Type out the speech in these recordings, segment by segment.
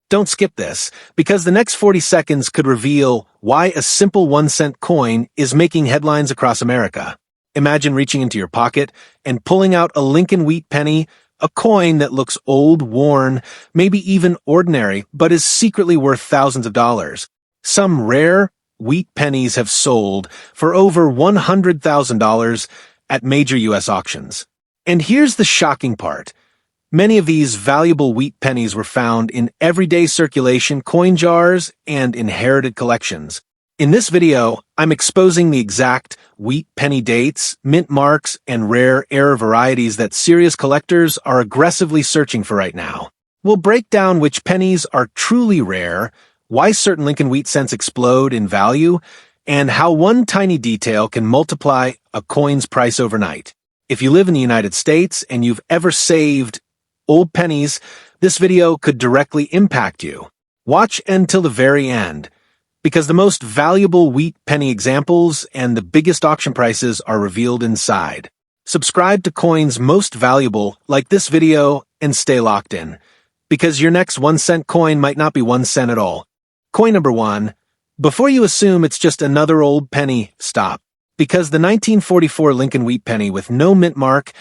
Don't skip this, because the next 40 seconds could reveal why a simple 1-cent coin is making headlines across America. Imagine reaching into your pocket and pulling out a Lincoln Wheat Penny, a coin that looks old, worn, maybe even ordinary, but is secretly worth thousands of dollars. Some rare wheat pennies have sold for over $100,000 at major U.S. auctions. And here's the shocking part. Many of these valuable wheat pennies were found in everyday circulation coin jars and inherited collections. In this video, I'm exposing the exact wheat penny dates, mint marks, and rare air varieties that serious collectors are aggressively searching for right now. We'll break down which pennies are truly rare, why certain Lincoln wheat cents explode in value, and how one tiny detail can multiply a coin's price overnight. If you live in the United States and you've ever saved old pennies, this video could directly impact you. Watch until the very end, because the most valuable wheat penny examples and the biggest auction prices are revealed inside. Subscribe to Coins Most Valuable, like this video, and stay locked in, because your next 1-cent coin might not be 1 cent at all. Coin number 1. Before you assume it's just another old penny, stop, because the 1944 Lincoln Wheat Penny with no mint mark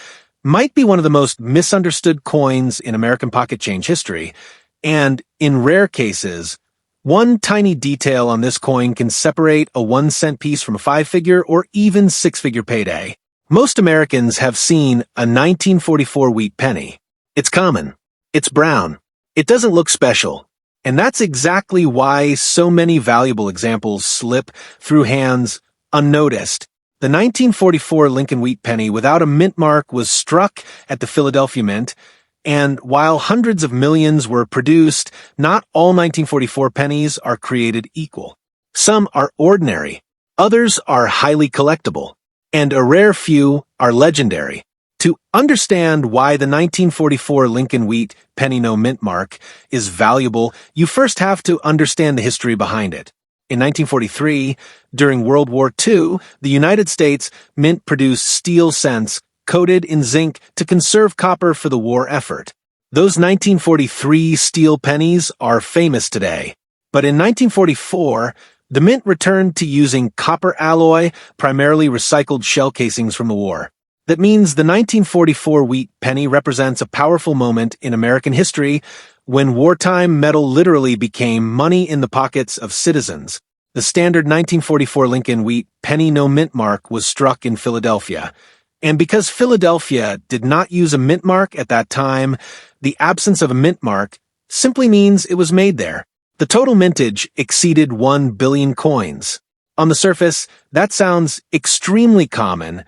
might be one of the most misunderstood coins in American pocket change history, and, in rare cases, one tiny detail on this coin can separate a 1-cent piece from a 5-figure or even 6-figure payday. Most Americans have seen a 1944 wheat penny. It's common. It's brown. It doesn't look special. And that's exactly why so many valuable examples slip through hands unnoticed. The 1944 Lincoln Wheat Penny without a mint mark was struck at the Philadelphia Mint, and while hundreds of millions were produced, not all 1944 pennies are created equal. Some are ordinary, others are highly collectible, and a rare few are legendary. To understand why the 1944 Lincoln Wheat Penny no mint mark is valuable, you first have to understand the history behind it. In 1943, during World War II, the United States Mint produced steel cents coated in zinc to conserve copper for the war effort. Those 1943 steel pennies are famous today. But in 1944, the Mint returned to using copper alloy, primarily recycled shell casings from the war. That means the 1944 wheat penny represents a powerful moment in American history when wartime metal literally became money in the pockets of citizens. The standard 1944 Lincoln Wheat Penny no mint mark was struck in Philadelphia. And because Philadelphia did not use a mint mark at that time, the absence of a mint mark simply means it was made there. The total mintage exceeded 1 billion coins. On the surface, that sounds extremely common,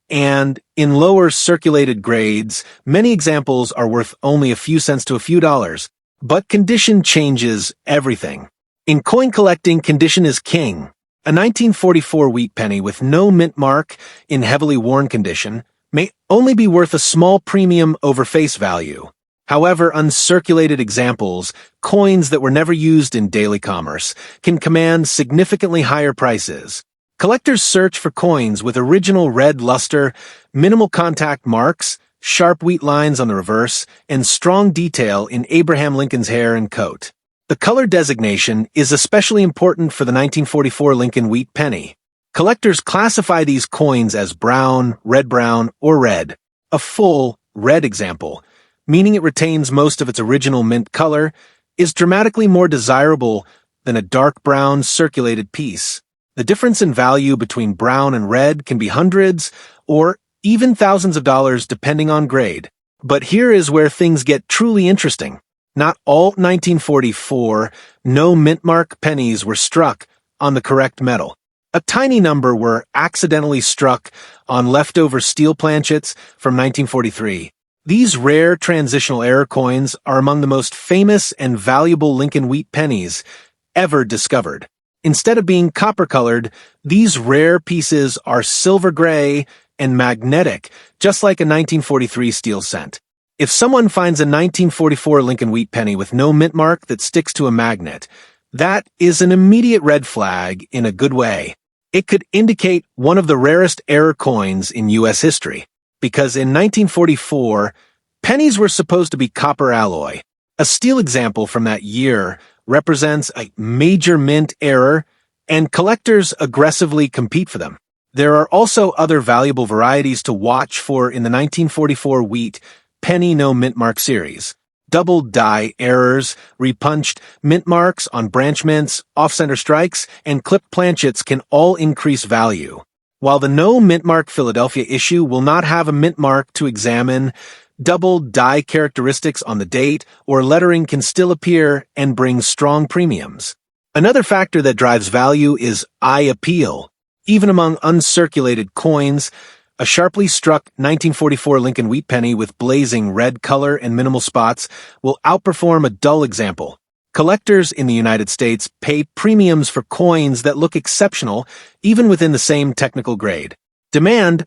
and in lower circulated grades, many examples are worth only a few cents to a few dollars. But condition changes everything. In coin collecting, condition is king. A 1944 wheat penny with no mint mark in heavily worn condition may only be worth a small premium over face value. However, uncirculated examples, coins that were never used in daily commerce, can command significantly higher prices. Collectors search for coins with original red luster, minimal contact marks, sharp wheat lines on the reverse, and strong detail in Abraham Lincoln's hair and coat. The color designation is especially important for the 1944 Lincoln Wheat Penny. Collectors classify these coins as brown, or red. A full, red example, meaning it retains most of its original mint color, is dramatically more desirable than a dark brown circulated piece. The difference in value between brown and red can be hundreds or even thousands of dollars depending on grade. But here is where things get truly interesting. Not all 1944 no mint mark pennies were struck on the correct metal. A tiny number were accidentally struck on leftover steel planchets from 1943. These rare transitional error coins are among the most famous and valuable Lincoln Wheat pennies ever discovered. Instead of being copper-colored, these rare pieces are silver gray and magnetic, just like a 1943 steel cent. If someone finds a 1944 Lincoln Wheat Penny with no mint mark that sticks to a magnet, that is an immediate red flag in a good way. It could indicate one of the rarest error coins in U.S. history, because in 1944, pennies were supposed to be copper alloy. A steel example from that year represents a major mint error, and collectors aggressively compete for them. There are also other valuable varieties to watch for in the 1944 wheat penny no mint mark series. Double die errors, repunched mint marks on branch mints, off-center strikes, and clipped planchets can all increase value. While the no mint mark Philadelphia issue will not have a mint mark to examine, double die characteristics on the date or lettering can still appear and bring strong premiums. Another factor that drives value is eye appeal. Even among uncirculated coins, a sharply struck 1944 Lincoln Wheat Penny with blazing red color and minimal spots will outperform a dull example. Collectors in the United States pay premiums for coins that look exceptional, even within the same technical grade. Demand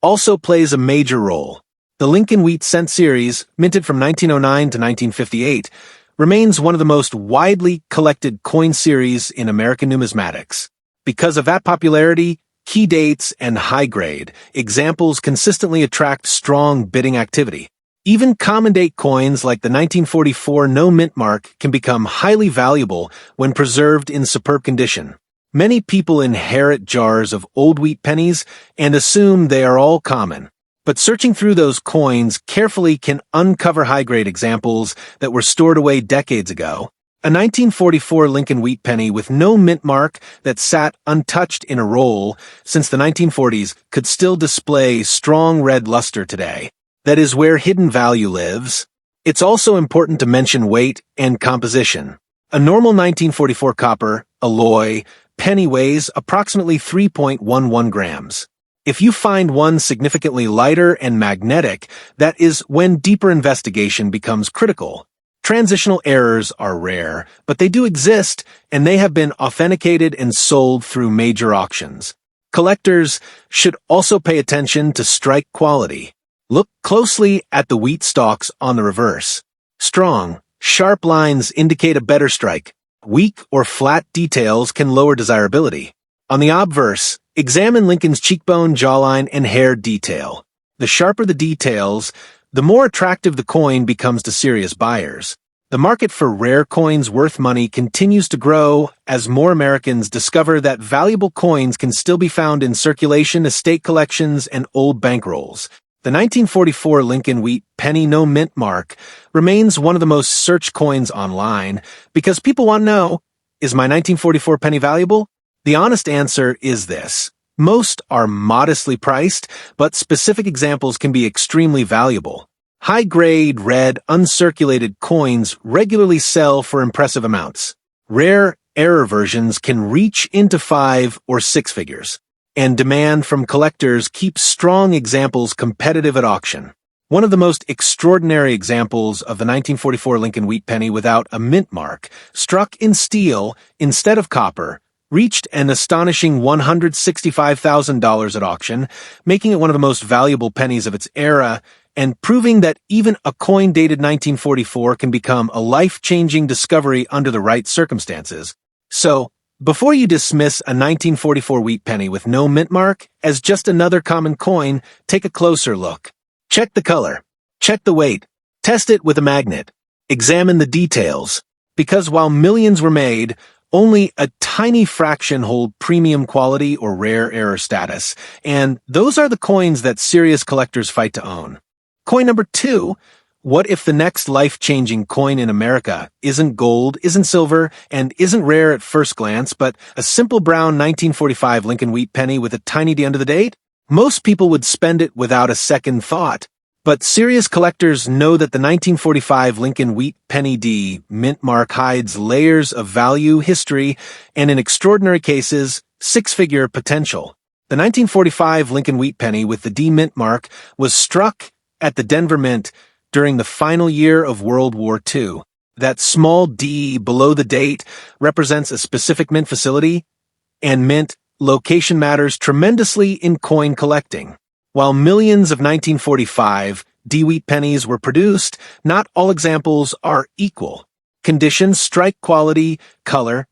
also plays a major role. The Lincoln Wheat Cent series, minted from 1909 to 1958, remains one of the most widely collected coin series in American numismatics. Because of that popularity, key dates, and high grade, examples consistently attract strong bidding activity. Even common date coins like the 1944 no mint mark can become highly valuable when preserved in superb condition. Many people inherit jars of old wheat pennies and assume they are all common. But searching through those coins carefully can uncover high-grade examples that were stored away decades ago. A 1944 Lincoln Wheat Penny with no mint mark that sat untouched in a roll since the 1940s could still display strong red luster today. That is where hidden value lives. It's also important to mention weight and composition. A normal 1944 copper, alloy, penny weighs approximately 3.11 grams. If you find one significantly lighter and magnetic, that is when deeper investigation becomes critical. Transitional errors are rare, but they do exist, and they have been authenticated and sold through major auctions. Collectors should also pay attention to strike quality. Look closely at the wheat stalks on the reverse. Strong, sharp lines indicate a better strike. Weak or flat details can lower desirability. On the obverse, examine Lincoln's cheekbone, jawline, and hair detail. The sharper the details, the more attractive the coin becomes to serious buyers. The market for rare coins worth money continues to grow as more Americans discover that valuable coins can still be found in circulation, estate collections, and old bankrolls. The 1944 Lincoln Wheat Penny no mint mark remains one of the most searched coins online because people want to know, is my 1944 penny valuable? The honest answer is this. Most are modestly priced, but specific examples can be extremely valuable. High-grade, red, uncirculated coins regularly sell for impressive amounts. Rare error versions can reach into 5 or 6 figures, and demand from collectors keeps strong examples competitive at auction. One of the most extraordinary examples of the 1944 Lincoln Wheat Penny without a mint mark, struck in steel instead of copper, reached an astonishing $165,000 at auction, making it one of the most valuable pennies of its era, and proving that even a coin dated 1944 can become a life-changing discovery under the right circumstances. So, before you dismiss a 1944 wheat penny with no mint mark as just another common coin, take a closer look. Check the color. Check the weight. Test it with a magnet. Examine the details. Because while millions were made, only a tiny fraction hold premium quality or rare error status, and those are the coins that serious collectors fight to own. Coin number 2, what if the next life-changing coin in America isn't gold, isn't silver, and isn't rare at first glance, but a simple brown 1945 Lincoln Wheat Penny with a tiny D under the date? Most people would spend it without a second thought. But serious collectors know that the 1945 Lincoln Wheat Penny D mint mark hides layers of value, history, and in extraordinary cases, six-figure potential. The 1945 Lincoln Wheat Penny with the D mint mark was struck at the Denver Mint during the final year of World War II. That small D below the date represents a specific mint facility, and mint location matters tremendously in coin collecting. While millions of 1945 D wheat pennies were produced, not all examples are equal. Conditions, strike quality, color,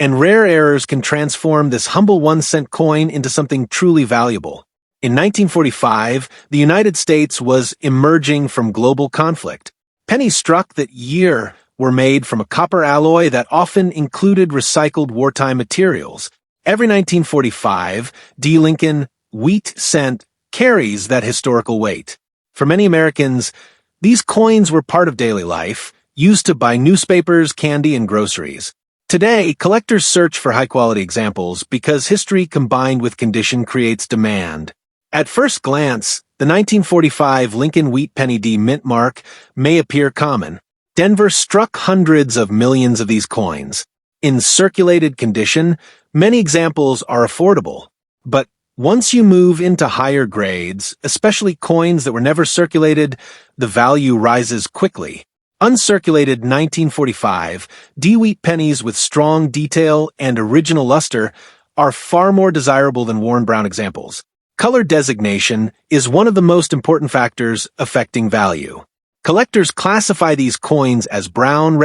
and rare errors can transform this humble 1-cent coin into something truly valuable. In 1945, the United States was emerging from global conflict. Pennies struck that year were made from a copper alloy that often included recycled wartime materials. Every 1945, Lincoln Wheat cent carries that historical weight. For many Americans, these coins were part of daily life, used to buy newspapers, candy, and groceries. Today, collectors search for high-quality examples because history combined with condition creates demand. At first glance, the 1945 Lincoln Wheat Penny D mint mark may appear common. Denver struck hundreds of millions of these coins. In circulated condition, many examples are affordable. But once you move into higher grades, especially coins that were never circulated, the value rises quickly. Uncirculated 1945 D-wheat pennies with strong detail and original luster are far more desirable than worn brown examples. Color designation is one of the most important factors affecting value. Collectors classify these coins as brown,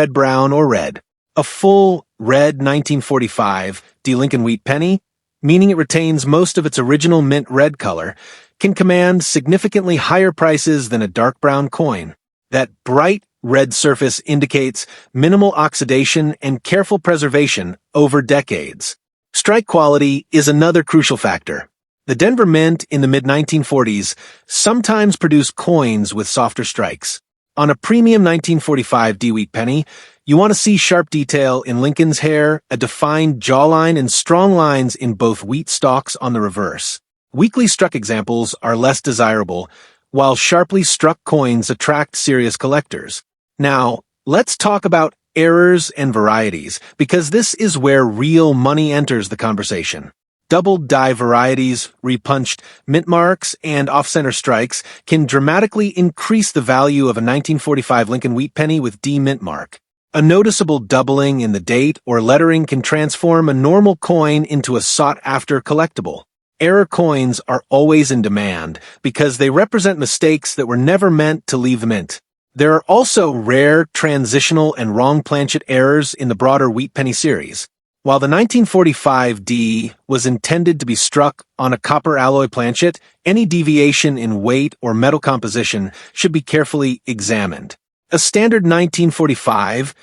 or red. A full red 1945 Lincoln Wheat Penny, meaning it retains most of its original mint red color, can command significantly higher prices than a dark brown coin. That bright red surface indicates minimal oxidation and careful preservation over decades. Strike quality is another crucial factor. The Denver Mint in the mid-1940s sometimes produced coins with softer strikes. On a premium 1945 D-wheat penny, you want to see sharp detail in Lincoln's hair, a defined jawline, and strong lines in both wheat stalks on the reverse. Weakly struck examples are less desirable, while sharply struck coins attract serious collectors. Now, let's talk about errors and varieties, because this is where real money enters the conversation. Double die varieties, repunched mint marks, and off-center strikes can dramatically increase the value of a 1945 Lincoln Wheat Penny with D mint mark. A noticeable doubling in the date or lettering can transform a normal coin into a sought-after collectible. Error coins are always in demand because they represent mistakes that were never meant to leave the mint. There are also rare, transitional, and wrong planchet errors in the broader Wheat Penny series. While the 1945 D was intended to be struck on a copper alloy planchet, any deviation in weight or metal composition should be carefully examined. A standard 1945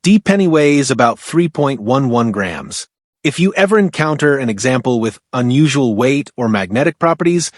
D penny weighs about 3.11 grams. If you ever encounter an example with unusual weight or magnetic properties,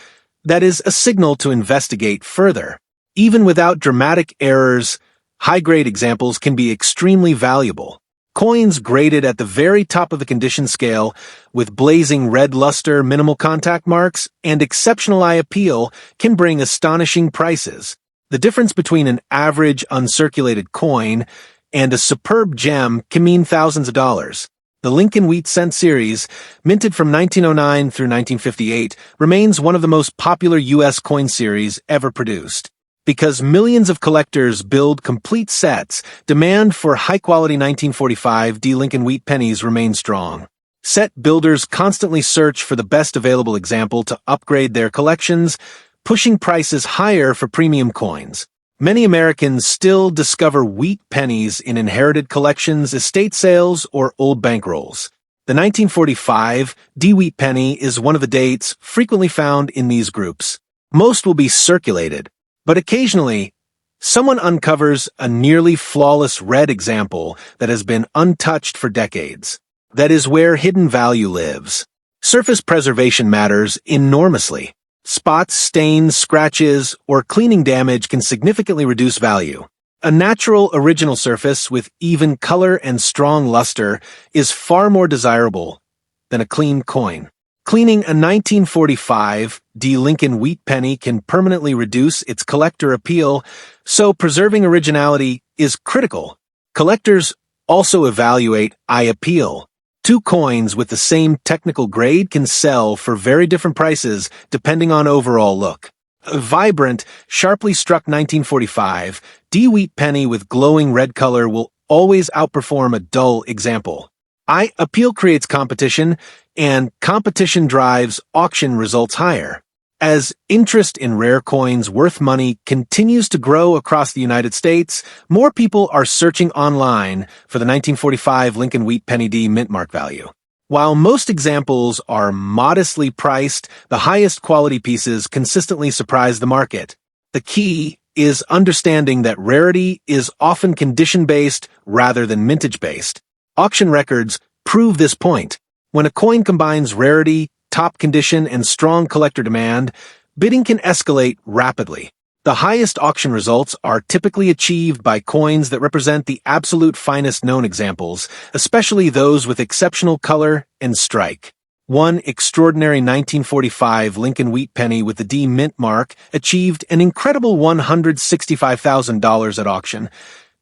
that is a signal to investigate further. Even without dramatic errors, high-grade examples can be extremely valuable. Coins graded at the very top of the condition scale, with blazing red luster, minimal contact marks, and exceptional eye appeal, can bring astonishing prices. The difference between an average uncirculated coin and a superb gem can mean thousands of dollars. The Lincoln Wheat Cent series, minted from 1909 through 1958, remains one of the most popular U.S. coin series ever produced. Because millions of collectors build complete sets, demand for high-quality 1945 D Lincoln Wheat Pennies remains strong. Set builders constantly search for the best available example to upgrade their collections, pushing prices higher for premium coins. Many Americans still discover wheat pennies in inherited collections, estate sales, or old bankrolls. The 1945 D Wheat Penny is one of the dates frequently found in these groups. Most will be circulated, but occasionally, someone uncovers a nearly flawless red example that has been untouched for decades. That is where hidden value lives. Surface preservation matters enormously. Spots, stains, scratches, or cleaning damage can significantly reduce value. A natural original surface with even color and strong luster is far more desirable than a clean coin. Cleaning a 1945 D Lincoln Wheat Penny can permanently reduce its collector appeal, so preserving originality is critical. Collectors also evaluate eye appeal. Two coins with the same technical grade can sell for very different prices depending on overall look. A vibrant, sharply struck 1945 D Wheat Penny with glowing red color will always outperform a dull example. Eye appeal creates competition, and competition drives auction results higher. As interest in rare coins worth money continues to grow across the United States, more people are searching online for the 1945 Lincoln Wheat Penny D mint mark value. While most examples are modestly priced, the highest quality pieces consistently surprise the market. The key is understanding that rarity is often condition-based rather than mintage-based. Auction records prove this point. When a coin combines rarity, top condition, and strong collector demand, bidding can escalate rapidly. The highest auction results are typically achieved by coins that represent the absolute finest known examples, especially those with exceptional color and strike. One extraordinary 1945 Lincoln Wheat Penny with the D mint mark achieved an incredible $165,000 at auction,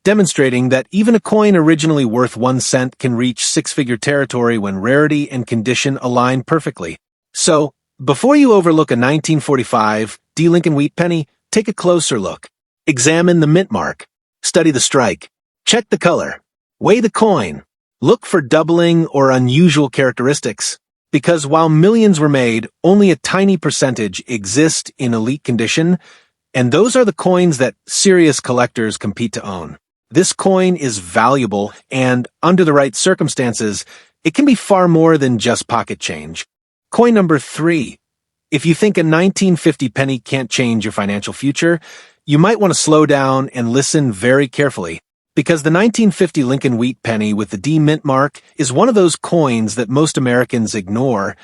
demonstrating that even a coin originally worth 1 cent can reach six-figure territory when rarity and condition align perfectly. So, before you overlook a 1945 D Lincoln Wheat Penny, take a closer look. Examine the mint mark. Study the strike. Check the color. Weigh the coin. Look for doubling or unusual characteristics. Because while millions were made, only a tiny percentage exist in elite condition, and those are the coins that serious collectors compete to own. This coin is valuable, and under the right circumstances, it can be far more than just pocket change. Coin number 3. If you think a 1950 penny can't change your financial future, you might want to slow down and listen very carefully, because the 1950 Lincoln Wheat Penny with the D mint mark is one of those coins that most Americans ignore,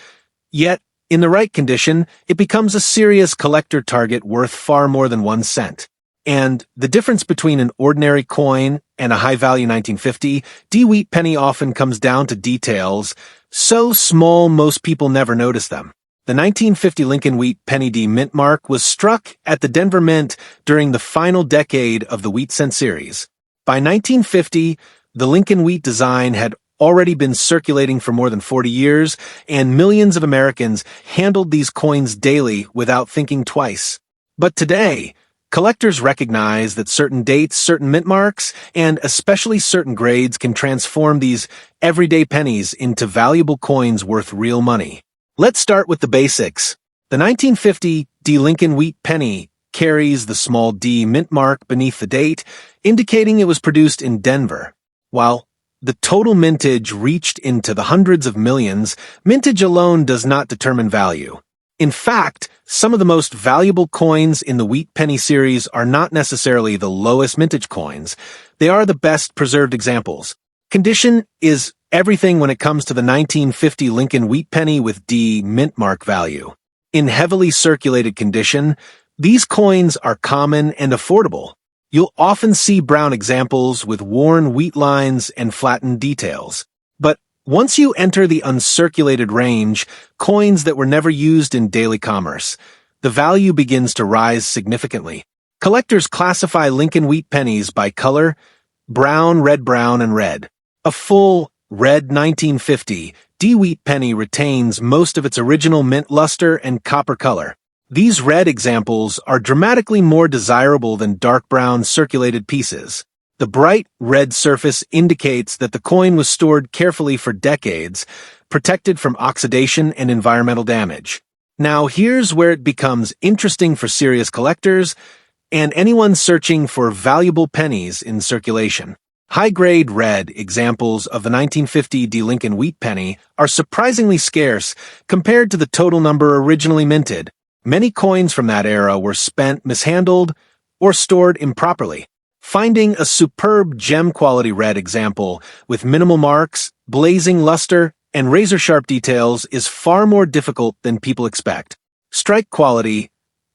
yet, in the right condition, it becomes a serious collector target worth far more than 1 cent. And the difference between an ordinary coin and a high-value 1950 D Wheat Penny often comes down to details so small most people never notice them. The 1950 Lincoln Wheat Penny D mint mark was struck at the Denver Mint during the final decade of the Wheat Cent series. By 1950, the Lincoln Wheat design had already been circulating for more than 40 years, and millions of Americans handled these coins daily without thinking twice. But today, collectors recognize that certain dates, certain mint marks, and especially certain grades can transform these everyday pennies into valuable coins worth real money. Let's start with the basics. The 1950 D Lincoln Wheat Penny carries the small D mint mark beneath the date, indicating it was produced in Denver. While the total mintage reached into the hundreds of millions, mintage alone does not determine value. In fact, some of the most valuable coins in the Wheat Penny series are not necessarily the lowest mintage coins. They are the best preserved examples. Condition is everything when it comes to the 1950 Lincoln Wheat Penny with D mint mark value. In heavily circulated condition, these coins are common and affordable. You'll often see brown examples with worn wheat lines and flattened details. But once you enter the uncirculated range, coins that were never used in daily commerce, the value begins to rise significantly. Collectors classify Lincoln Wheat Pennies by color: brown, and red. A full red 1950 D Wheat Penny retains most of its original mint luster and copper color. These red examples are dramatically more desirable than dark brown circulated pieces. The bright red surface indicates that the coin was stored carefully for decades, protected from oxidation and environmental damage. Now here's where it becomes interesting for serious collectors and anyone searching for valuable pennies in circulation. High-grade red examples of the 1950 D Lincoln Wheat Penny are surprisingly scarce compared to the total number originally minted. Many coins from that era were spent, mishandled, or stored improperly. Finding a superb gem-quality red example with minimal marks, blazing luster, and razor-sharp details is far more difficult than people expect. Strike quality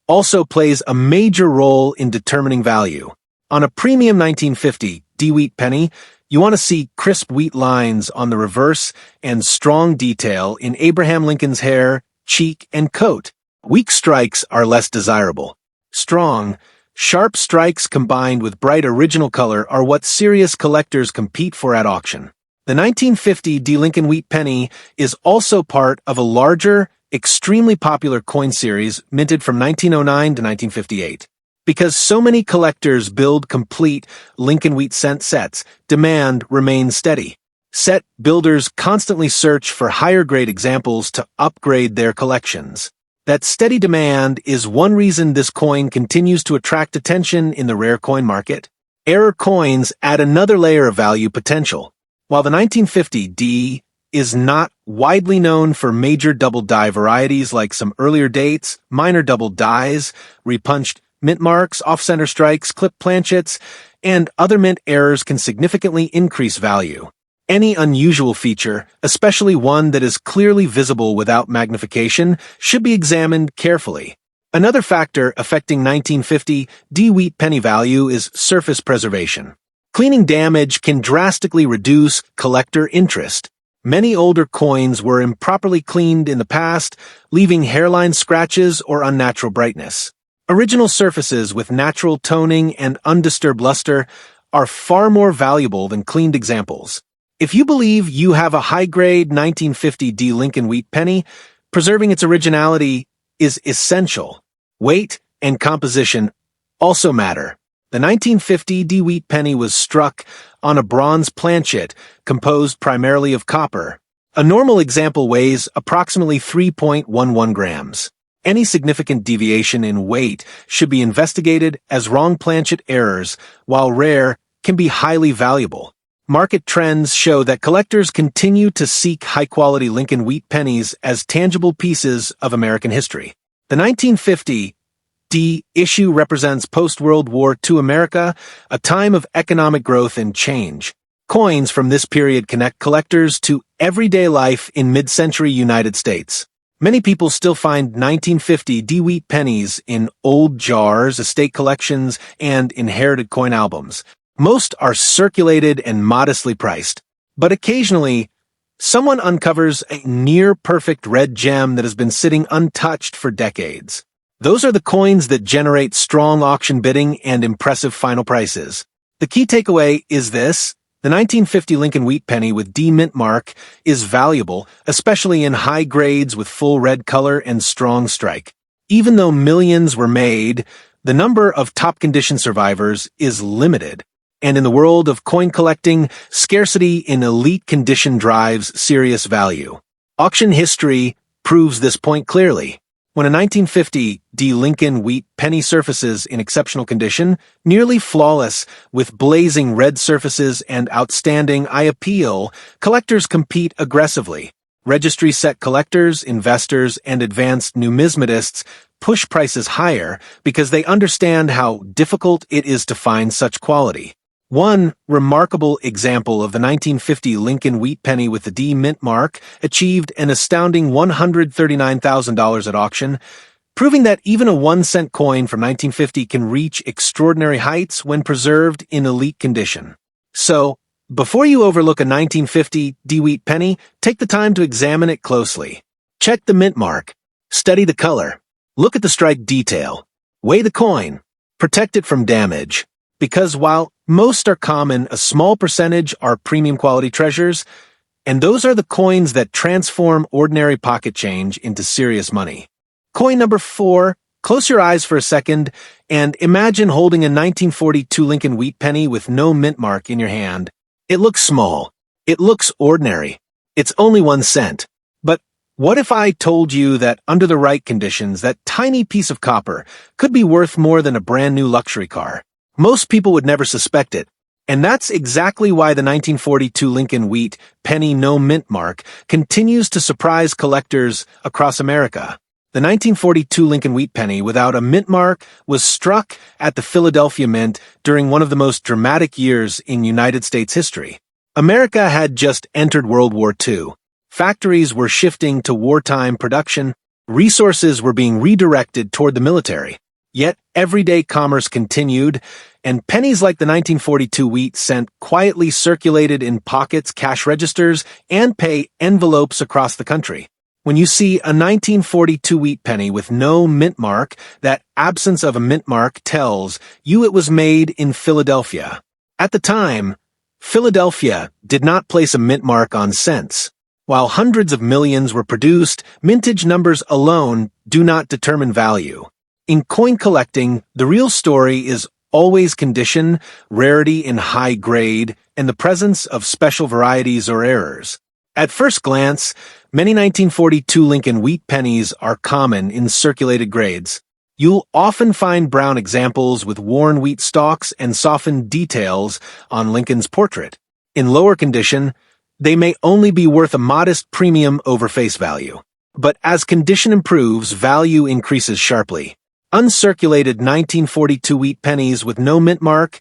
also plays a major role in determining value. On a premium 1950 D Wheat Penny, you want to see crisp wheat lines on the reverse and strong detail in Abraham Lincoln's hair, cheek, and coat. Weak strikes are less desirable. Strong, sharp strikes combined with bright original color are what serious collectors compete for at auction. The 1950 D Lincoln Wheat Penny is also part of a larger, extremely popular coin series minted from 1909 to 1958. Because so many collectors build complete Lincoln Wheat Cent sets, demand remains steady. Set builders constantly search for higher-grade examples to upgrade their collections. That steady demand is one reason this coin continues to attract attention in the rare coin market. Error coins add another layer of value potential. While the 1950 D is not widely known for major double die varieties like some earlier dates, minor double dies, repunched Mint marks, off-center strikes, clip planchets, and other mint errors can significantly increase value. Any unusual feature, especially one that is clearly visible without magnification, should be examined carefully. Another factor affecting 1950 D wheat penny value is surface preservation. Cleaning damage can drastically reduce collector interest. Many older coins were improperly cleaned in the past, leaving hairline scratches or unnatural brightness. Original surfaces with natural toning and undisturbed luster are far more valuable than cleaned examples. If you believe you have a high-grade 1950 D Lincoln Wheat Penny, preserving its originality is essential. Weight and composition also matter. The 1950 D Wheat Penny was struck on a bronze planchet composed primarily of copper. A normal example weighs approximately 3.11 grams. Any significant deviation in weight should be investigated, as wrong planchet errors, while rare, can be highly valuable. Market trends show that collectors continue to seek high-quality Lincoln Wheat Pennies as tangible pieces of American history. The 1950 D issue represents post-World War II America, a time of economic growth and change. Coins from this period connect collectors to everyday life in mid-century United States. Many people still find 1950 D Wheat Pennies in old jars, estate collections, and inherited coin albums. Most are circulated and modestly priced, but occasionally, someone uncovers a near-perfect red gem that has been sitting untouched for decades. Those are the coins that generate strong auction bidding and impressive final prices. The key takeaway is this: the 1950 Lincoln Wheat Penny with D mint mark is valuable, especially in high grades with full red color and strong strike. Even though millions were made, the number of top-condition survivors is limited. And in the world of coin collecting, scarcity in elite condition drives serious value. Auction history proves this point clearly. When a 1950 D Lincoln Wheat Penny surfaces in exceptional condition, nearly flawless, with blazing red surfaces and outstanding eye appeal, collectors compete aggressively. Registry-set collectors, investors, and advanced numismatists push prices higher because they understand how difficult it is to find such quality. One remarkable example of the 1950 Lincoln Wheat Penny with the D mint mark achieved an astounding $139,000 at auction, proving that even a 1-cent coin from 1950 can reach extraordinary heights when preserved in elite condition. So, before you overlook a 1950 D Wheat Penny, take the time to examine it closely. Check the mint mark. Study the color. Look at the strike detail. Weigh the coin. Protect it from damage. Because while most are common, a small percentage are premium quality treasures, and those are the coins that transform ordinary pocket change into serious money. Coin number 4, close your eyes for a second and imagine holding a 1942 Lincoln Wheat Penny with no mint mark in your hand. It looks small. It looks ordinary. It's only 1 cent. But what if I told you that under the right conditions, that tiny piece of copper could be worth more than a brand new luxury car? Most people would never suspect it, and that's exactly why the 1942 Lincoln Wheat Penny no mint mark continues to surprise collectors across America. The 1942 Lincoln Wheat Penny without a mint mark was struck at the Philadelphia Mint during one of the most dramatic years in United States history. America had just entered World War II. Factories were shifting to wartime production. Resources were being redirected toward the military. Yet everyday commerce continued, and pennies like the 1942 wheat cent quietly circulated in pockets, cash registers, and pay envelopes across the country. When you see a 1942 wheat penny with no mint mark, that absence of a mint mark tells you it was made in Philadelphia. At the time, Philadelphia did not place a mint mark on cents. While hundreds of millions were produced, mintage numbers alone do not determine value. In coin collecting, the real story is always condition, rarity in high grade, and the presence of special varieties or errors. At first glance, many 1942 Lincoln Wheat Pennies are common in circulated grades. You'll often find brown examples with worn wheat stalks and softened details on Lincoln's portrait. In lower condition, they may only be worth a modest premium over face value. But as condition improves, value increases sharply. Uncirculated 1942 wheat pennies with no mint mark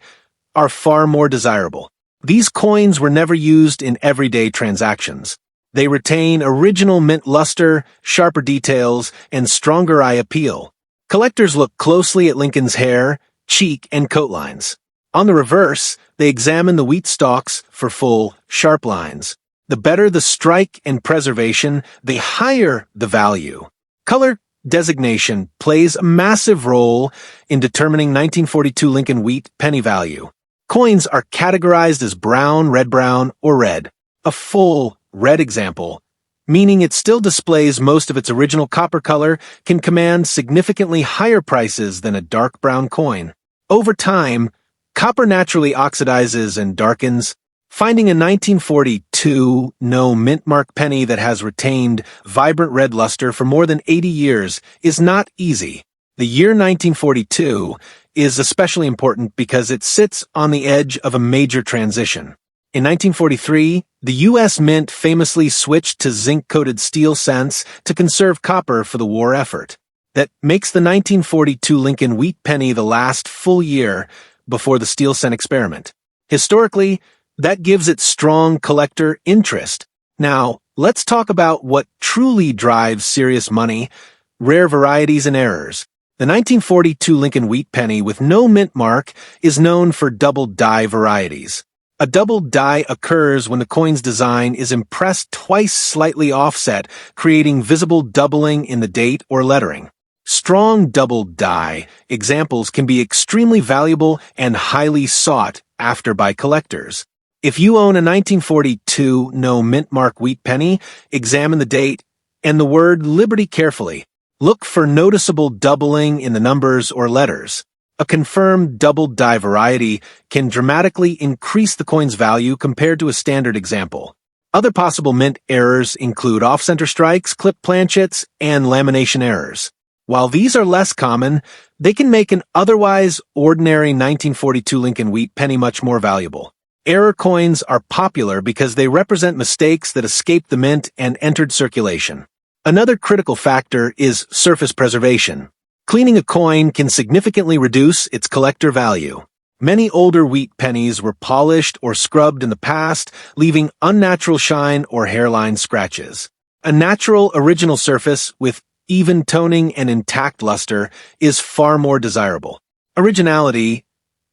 are far more desirable. These coins were never used in everyday transactions. They retain original mint luster, sharper details, and stronger eye appeal. Collectors look closely at Lincoln's hair, cheek, and coat lines. On the reverse, they examine the wheat stalks for full, sharp lines. The better the strike and preservation, the higher the value. Color designation plays a massive role in determining 1942 Lincoln Wheat penny value. Coins are categorized as brown, red-brown, or red. A full red example, meaning it still displays most of its original copper color, can command significantly higher prices than a dark brown coin. Over time, copper naturally oxidizes and darkens. Finding a 1942 no mint mark penny that has retained vibrant red luster for more than 80 years is not easy. The year 1942 is especially important because it sits on the edge of a major transition. In 1943, the U.S. Mint famously switched to zinc-coated steel cents to conserve copper for the war effort. That makes the 1942 Lincoln Wheat penny the last full year before the steel cent experiment. Historically, that gives it strong collector interest. Now, let's talk about what truly drives serious money: rare varieties and errors. The 1942 Lincoln Wheat penny with no mint mark is known for double die varieties. A double die occurs when the coin's design is impressed twice slightly offset, creating visible doubling in the date or lettering. Strong double die examples can be extremely valuable and highly sought after by collectors. If you own a 1942 no mint mark wheat penny, examine the date and the word Liberty carefully. Look for noticeable doubling in the numbers or letters. A confirmed double die variety can dramatically increase the coin's value compared to a standard example. Other possible mint errors include off-center strikes, clip planchets, and lamination errors. While these are less common, they can make an otherwise ordinary 1942 Lincoln Wheat penny much more valuable. Error coins are popular because they represent mistakes that escaped the mint and entered circulation. Another critical factor is surface preservation. Cleaning a coin can significantly reduce its collector value. Many older wheat pennies were polished or scrubbed in the past, leaving unnatural shine or hairline scratches. A natural original surface with even toning and intact luster is far more desirable. Originality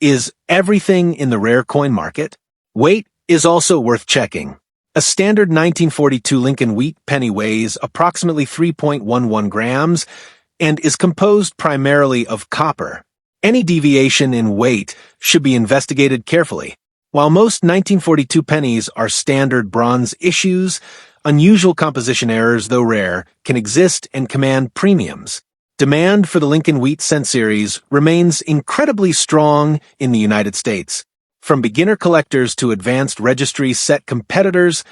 is everything in the rare coin market. Weight is also worth checking. A standard 1942 Lincoln Wheat penny weighs approximately 3.11 grams and is composed primarily of copper. Any deviation in weight should be investigated carefully. While most 1942 pennies are standard bronze issues, unusual composition errors, though rare, can exist and command premiums. Demand for the Lincoln Wheat cent series remains incredibly strong in the United States. From beginner collectors to advanced registry set competitors,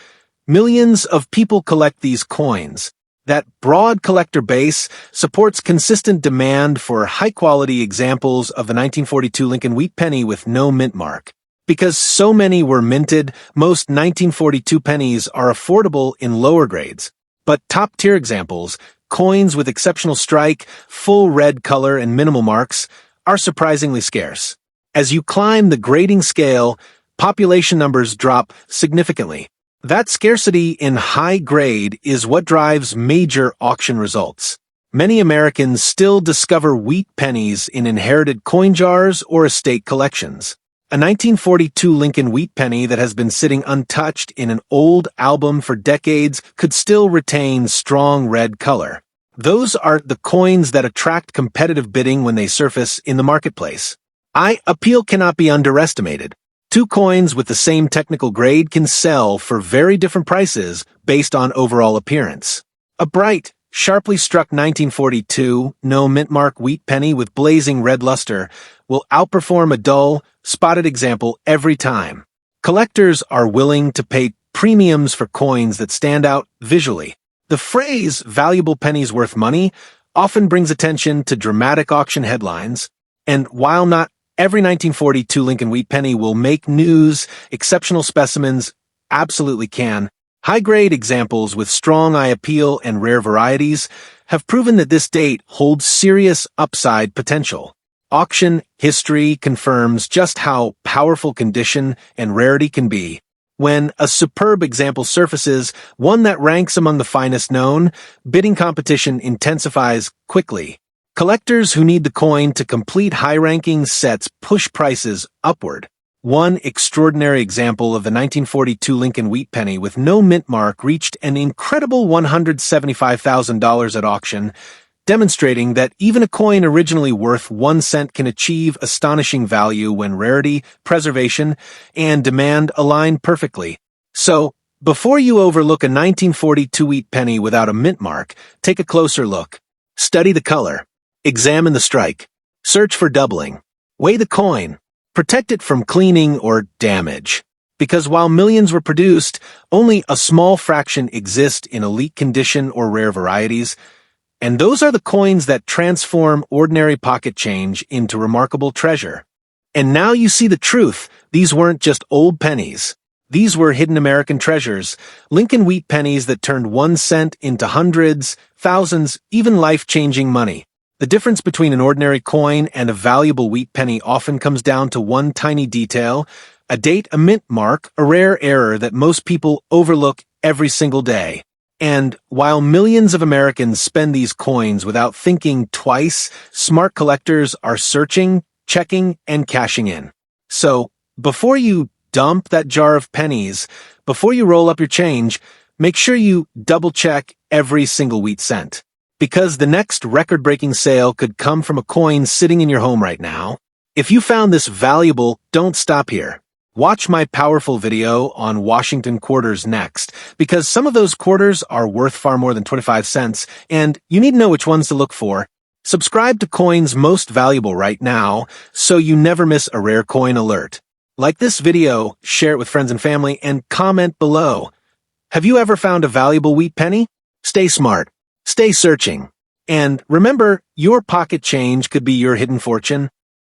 millions of people collect these coins. That broad collector base supports consistent demand for high-quality examples of the 1942 Lincoln Wheat penny with no mint mark. Because so many were minted, most 1942 pennies are affordable in lower grades. But top-tier examples, coins with exceptional strike, full red color, and minimal marks, are surprisingly scarce. As you climb the grading scale, population numbers drop significantly. That scarcity in high grade is what drives major auction results. Many Americans still discover wheat pennies in inherited coin jars or estate collections. A 1942 Lincoln Wheat penny that has been sitting untouched in an old album for decades could still retain strong red color. Those are the coins that attract competitive bidding when they surface in the marketplace. Eye appeal cannot be underestimated. Two coins with the same technical grade can sell for very different prices based on overall appearance. A bright, sharply struck 1942 no mint mark wheat penny with blazing red luster will outperform a dull, spotted example every time. Collectors are willing to pay premiums for coins that stand out visually. The phrase "valuable pennies worth money" often brings attention to dramatic auction headlines, and while not every 1942 Lincoln Wheat penny will make news, exceptional specimens absolutely can. High-grade examples with strong eye appeal and rare varieties have proven that this date holds serious upside potential. Auction history confirms just how powerful condition and rarity can be. When a superb example surfaces, one that ranks among the finest known, bidding competition intensifies quickly. Collectors who need the coin to complete high-ranking sets push prices upward. One extraordinary example of the 1942 Lincoln Wheat Penny with no mint mark reached an incredible $175,000 at auction, demonstrating that even a coin originally worth 1 cent can achieve astonishing value when rarity, preservation, and demand align perfectly. So, before you overlook a 1942 wheat penny without a mint mark, take a closer look. Study the color. Examine the strike. Search for doubling. Weigh the coin. Protect it from cleaning or damage. Because while millions were produced, only a small fraction exist in elite condition or rare varieties, and those are the coins that transform ordinary pocket change into remarkable treasure. And now you see the truth. These weren't just old pennies. These were hidden American treasures, Lincoln Wheat Pennies that turned 1 cent into hundreds, thousands, even life-changing money. The difference between an ordinary coin and a valuable wheat penny often comes down to one tiny detail: a date, a mint mark, a rare error that most people overlook every single day. And while millions of Americans spend these coins without thinking twice, smart collectors are searching, checking, and cashing in. So, before you dump that jar of pennies, before you roll up your change, make sure you double-check every single wheat cent. Because the next record-breaking sale could come from a coin sitting in your home right now. If you found this valuable, don't stop here. Watch my powerful video on Washington quarters next, because some of those quarters are worth far more than 25 cents, and you need to know which ones to look for. Subscribe to Coins Most Valuable right now, so you never miss a rare coin alert. Like this video, share it with friends and family, and comment below. Have you ever found a valuable wheat penny? Stay smart. Stay searching. And remember, your pocket change could be your hidden fortune.